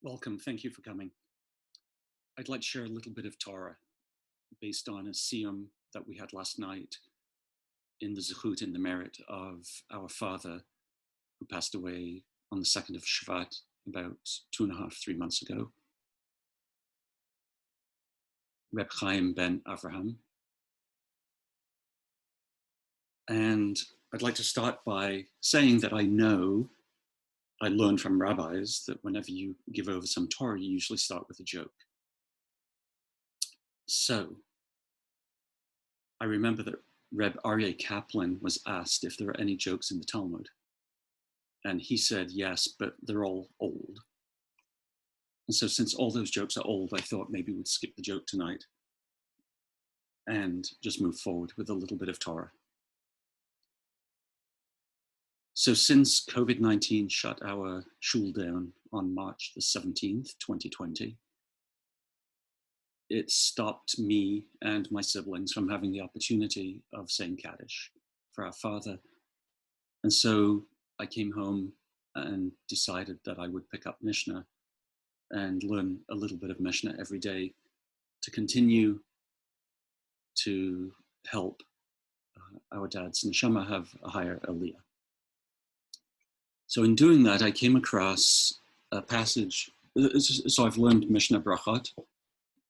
Welcome. Thank you for coming. I'd like to share a little bit of Torah based on a Siyum that we had last night in the Zechut, in the merit of our father who passed away on the 2nd of Shvat about 2.5-3 months ago, Reb Chaim ben Avraham. And I'd like to start by saying that I learned from rabbis that whenever you give over some Torah, you usually start with a joke. So I remember that Reb Aryeh Kaplan was asked if there are any jokes in the Talmud. And he said, yes, but they're all old. And so since all those jokes are old, I thought maybe we'd skip the joke tonight and just move forward with a little bit of Torah. So since COVID-19 shut our shul down on March the 17th, 2020, it stopped me and my siblings from having the opportunity of saying Kaddish for our father. And so I came home and decided that I would pick up Mishna and learn a little bit of Mishna every day to continue to help our dad's neshama have a higher aliyah. So in doing that, I came across a passage. So I've learned Mishnah Berachot,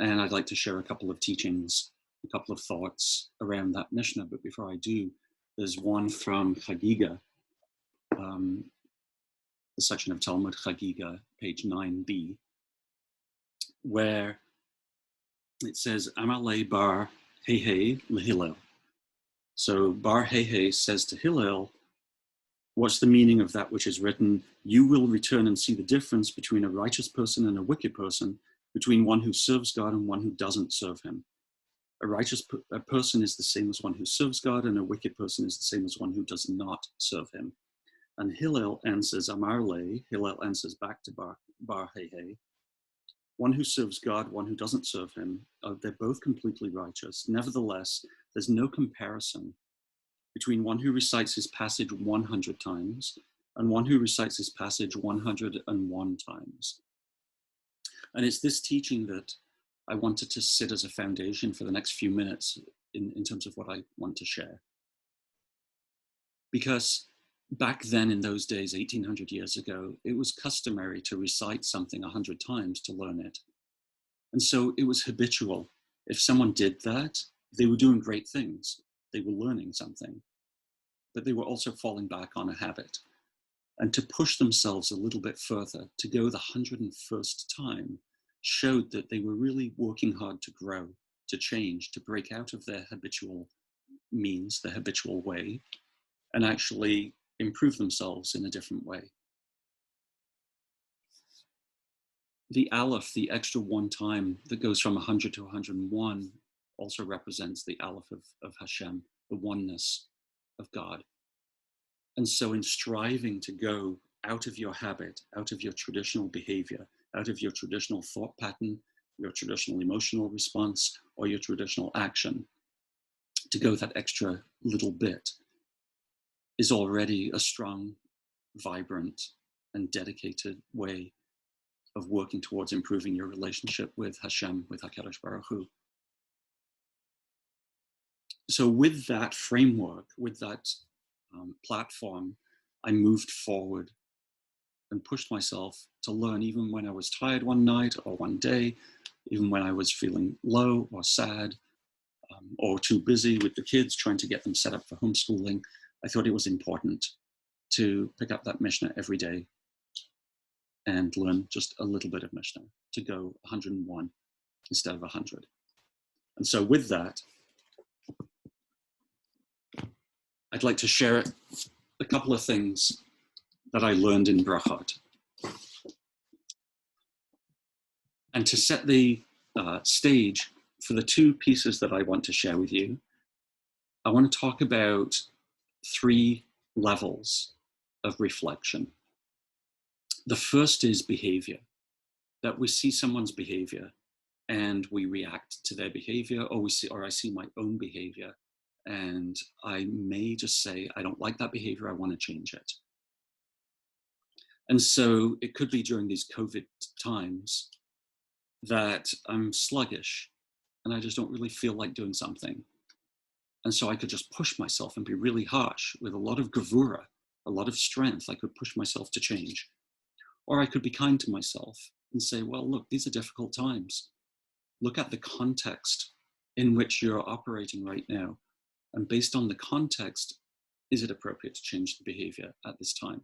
and I'd like to share a couple of teachings, a couple of thoughts around that Mishnah. But before I do, there's one from Chagiga, the section of Talmud Chagiga, page 9b, where it says, Amalei bar Hehe lehillel. So bar Hehe says to Hillel, what's the meaning of that which is written? You will return and see the difference between a righteous person and a wicked person, between one who serves God and one who doesn't serve him. A righteous person is the same as one who serves God, and a wicked person is the same as one who does not serve him. And Hillel answers, Amar le, Hillel answers back to Bar Hehe, one who serves God, one who doesn't serve him, they're both completely righteous. Nevertheless, there's no comparison between one who recites his passage 100 times and one who recites his passage 101 times. And it's this teaching that I wanted to sit as a foundation for the next few minutes in terms of what I want to share. Because back then in those days, 1800 years ago, it was customary to recite something 100 times to learn it. And so it was habitual. If someone did that, they were doing great things. They were learning something, but they were also falling back on a habit. And to push themselves a little bit further, to go the 101st time, showed that they were really working hard to grow, to change, to break out of their habitual means, their habitual way, and actually improve themselves in a different way. The Aleph, the extra one time that goes from 100 to 101, also represents the Aleph of Hashem, the oneness of God. And so in striving to go out of your habit, out of your traditional behavior, out of your traditional thought pattern, your traditional emotional response, or your traditional action, to go that extra little bit is already a strong, vibrant, and dedicated way of working towards improving your relationship with Hashem, with HaKadosh Baruch Hu. So with that framework, with that platform, I moved forward and pushed myself to learn even when I was tired one night or one day, even when I was feeling low or sad or too busy with the kids trying to get them set up for homeschooling. I thought it was important to pick up that Mishnah every day and learn just a little bit of Mishnah, to go 101 instead of 100. And so with that, I'd like to share a couple of things that I learned in Berachot. And to set the stage for the two pieces that I want to share with you, I want to talk about 3 levels of reflection. The first is behavior, that we see someone's behavior and we react to their behavior, or I see my own behavior, and I may just say, I don't like that behavior, I want to change it. And so it could be during these COVID times that I'm sluggish and I just don't really feel like doing something. And so I could just push myself and be really harsh with a lot of gavura, a lot of strength. I could push myself to change. Or I could be kind to myself and say, well, look, these are difficult times. Look at the context in which you're operating right now. And based on the context, is it appropriate to change the behavior at this time?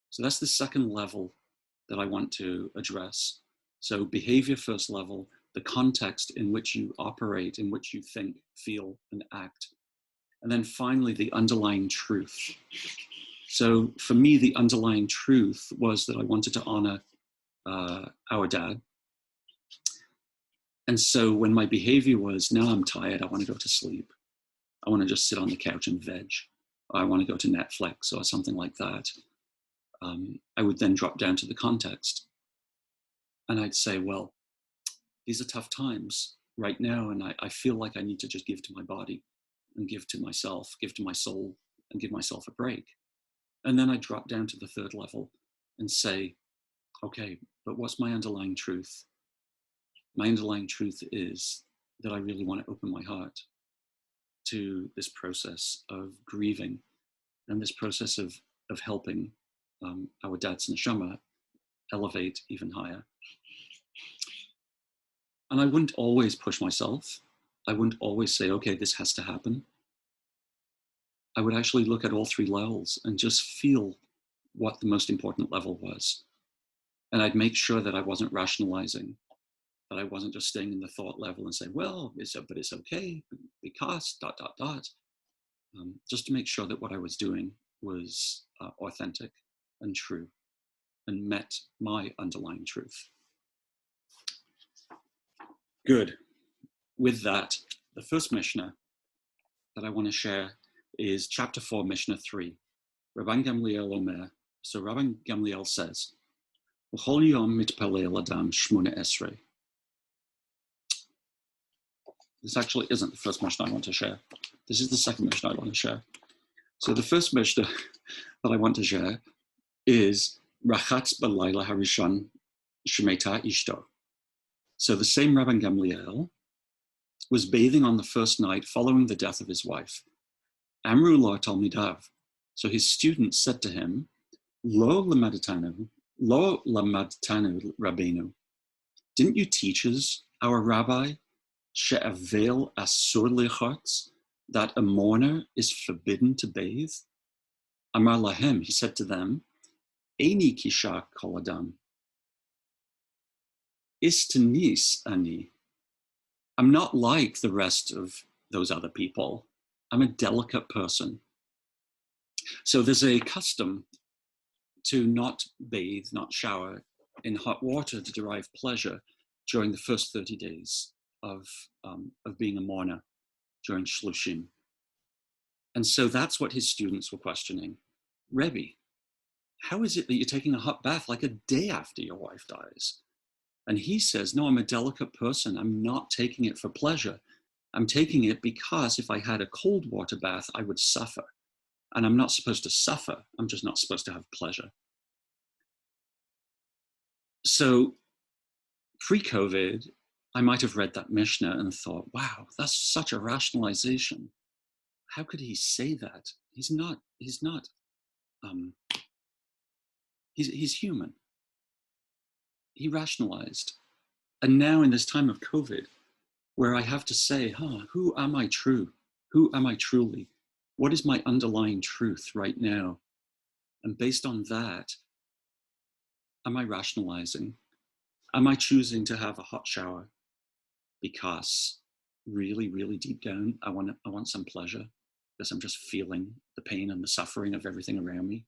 So that's the second level that I want to address. So behavior first level, the context in which you operate, in which you think, feel, and act. And then finally, the underlying truth. So for me, the underlying truth was that I wanted to honor our dad. And so when my behavior was, now I'm tired, I want to go to sleep. I want to just sit on the couch and veg. I want to go to Netflix or something like that. I would then drop down to the context. And I'd say, well, these are tough times right now. And I feel like I need to just give to my body and give to myself, give to my soul, and give myself a break. And then I drop down to the third level and say, okay, but what's my underlying truth? My underlying truth is that I really want to open my heart to this process of grieving and this process of helping our dad's neshama elevate even higher. And I wouldn't always push myself. I wouldn't always say, okay, this has to happen. I would actually look at all three levels and just feel what the most important level was. And I'd make sure that I wasn't rationalizing, that I wasn't just staying in the thought level and say, well, but it's okay because ... just to make sure that what I was doing was authentic and true and met my underlying truth. Good. With that, the first Mishna that I want to share is chapter 4, Mishna 3. Rabban Gamliel Omer. So Rabban Gamliel says, V'chol yom mitpalel adam shmona esrei. This actually isn't the first Mishnah I want to share. This is the second Mishnah I want to share. So the first Mishnah that I want to share is Rachatz B'layla Harishon Shemeta Ishto. So the same Rabban Gamliel was bathing on the first night following the death of his wife. Amru lo talmidav. So his students said to him, Lo lamadtanu Rabbeinu. Didn't you teach us, our rabbi, she'avel asur lechatz, that a mourner is forbidden to bathe? Amar lahem, he said to them, Eini kisha kol adam. Istanis ani. I'm not like the rest of those other people. I'm a delicate person. So there's a custom to not bathe, not shower in hot water to derive pleasure during the first 30 days of being a mourner during Shlushim. And so that's what his students were questioning. Rebbe, how is it that you're taking a hot bath like a day after your wife dies? And he says, no, I'm a delicate person. I'm not taking it for pleasure. I'm taking it because if I had a cold water bath, I would suffer. And I'm not supposed to suffer. I'm just not supposed to have pleasure. So pre-COVID, I might have read that Mishnah and thought, wow, that's such a rationalization. How could he say that? He's human. He rationalized. And now in this time of COVID, where I have to say, who am I true? Who am I truly? What is my underlying truth right now? And based on that, am I rationalizing? Am I choosing to have a hot shower because really, really deep down, I want some pleasure because I'm just feeling the pain and the suffering of everything around me?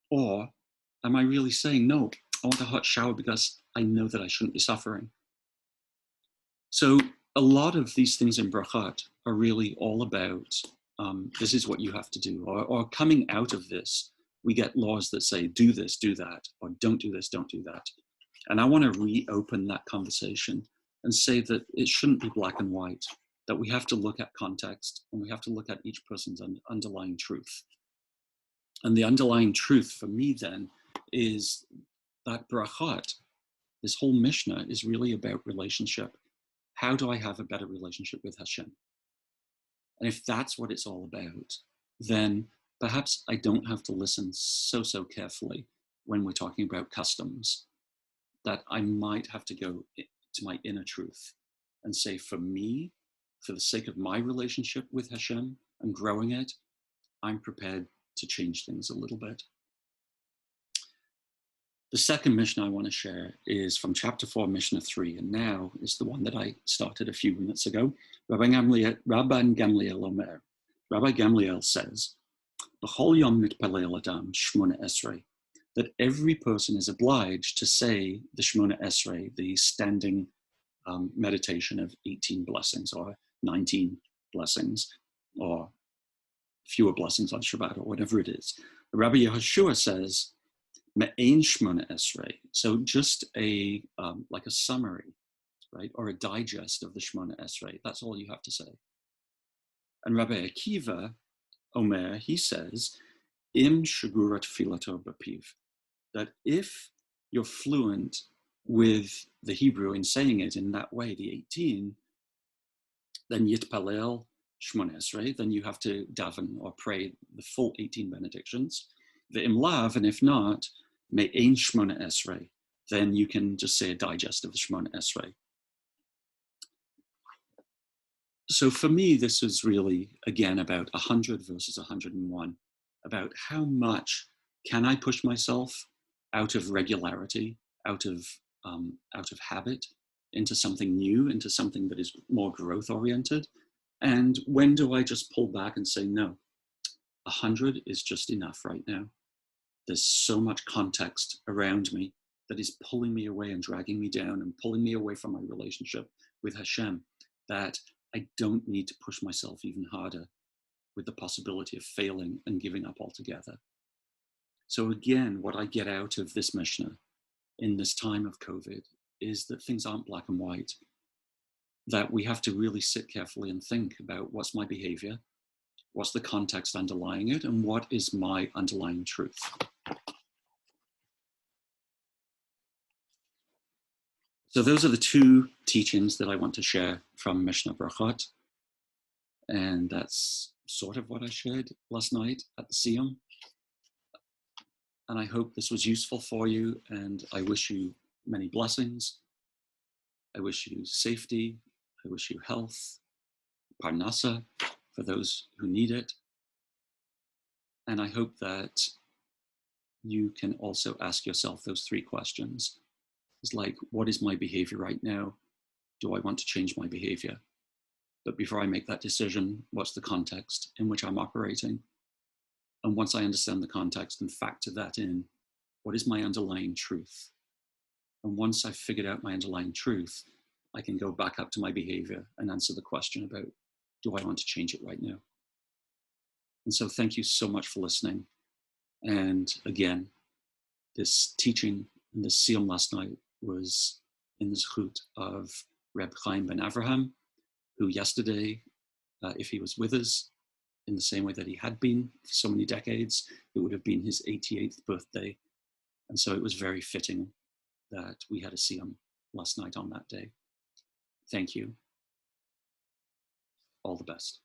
Or am I really saying, no, I want a hot shower because I know that I shouldn't be suffering? So a lot of these things in Berachot are really all about, this is what you have to do. Or coming out of this, we get laws that say, do this, do that, or don't do this, don't do that. And I want to reopen that conversation and say that it shouldn't be black and white, that we have to look at context and we have to look at each person's underlying truth. And the underlying truth for me then is that Berachot, this whole Mishnah, is really about relationship. How do I have a better relationship with Hashem? And if that's what it's all about, then perhaps I don't have to listen so carefully when we're talking about customs, that I might have to go to my inner truth and say, for me, for the sake of my relationship with Hashem and growing it, I'm prepared to change things a little bit. The second Mishnah I want to share is from chapter 4, Mishnah 3, and now is the one that I started a few minutes ago. Rabbi Gamliel Omer. Rabbi Gamliel says, B'chol yom mitpalel adam shmona esrei, that every person is obliged to say the Shmona Esrei, the standing meditation of 18 blessings or 19 blessings or fewer blessings on Shabbat or whatever it is. Rabbi Yehoshua says, Me'ein Shmona Esrei, so just like a summary, right, or a digest of the Shmona Esrei. That's all you have to say. And Rabbi Akiva Omer, he says, Im Shagurat Filato Bapiv, that if you're fluent with the Hebrew in saying it in that way, the 18, then Yitpalel Shmona Esrei, then you have to daven or pray the full 18 benedictions. The Imlav, and if not, Me'ein Shmona Esrei, then you can just say a digest of the Shmona Esrei. So for me, this is really, again, about 100 versus 101, about how much can I push myself out of regularity, out of habit, into something new, into something that is more growth-oriented, and when do I just pull back and say, no, 100 is just enough right now. There's so much context around me that is pulling me away and dragging me down and pulling me away from my relationship with Hashem, that I don't need to push myself even harder with the possibility of failing and giving up altogether. So again, what I get out of this Mishnah in this time of COVID is that things aren't black and white, that we have to really sit carefully and think about what's my behavior, what's the context underlying it, and what is my underlying truth. So those are the two teachings that I want to share from Mishnah Berachot. And that's sort of what I shared last night at the Siyum. And I hope this was useful for you, and I wish you many blessings. I wish you safety. I wish you health, parnasa, for those who need it. And I hope that you can also ask yourself those three questions. It's like, what is my behavior right now? Do I want to change my behavior? But before I make that decision, what's the context in which I'm operating? And once I understand the context and factor that in, what is my underlying truth? And once I've figured out my underlying truth, I can go back up to my behavior and answer the question about, do I want to change it right now? And so thank you so much for listening. And again, this teaching in the Siyum last night was in the zechut of Reb Chaim ben Avraham, who yesterday, if he was with us in the same way that he had been for so many decades, it would have been his 88th birthday. And so it was very fitting that we had a Siyum last night on that day. Thank you. All the best.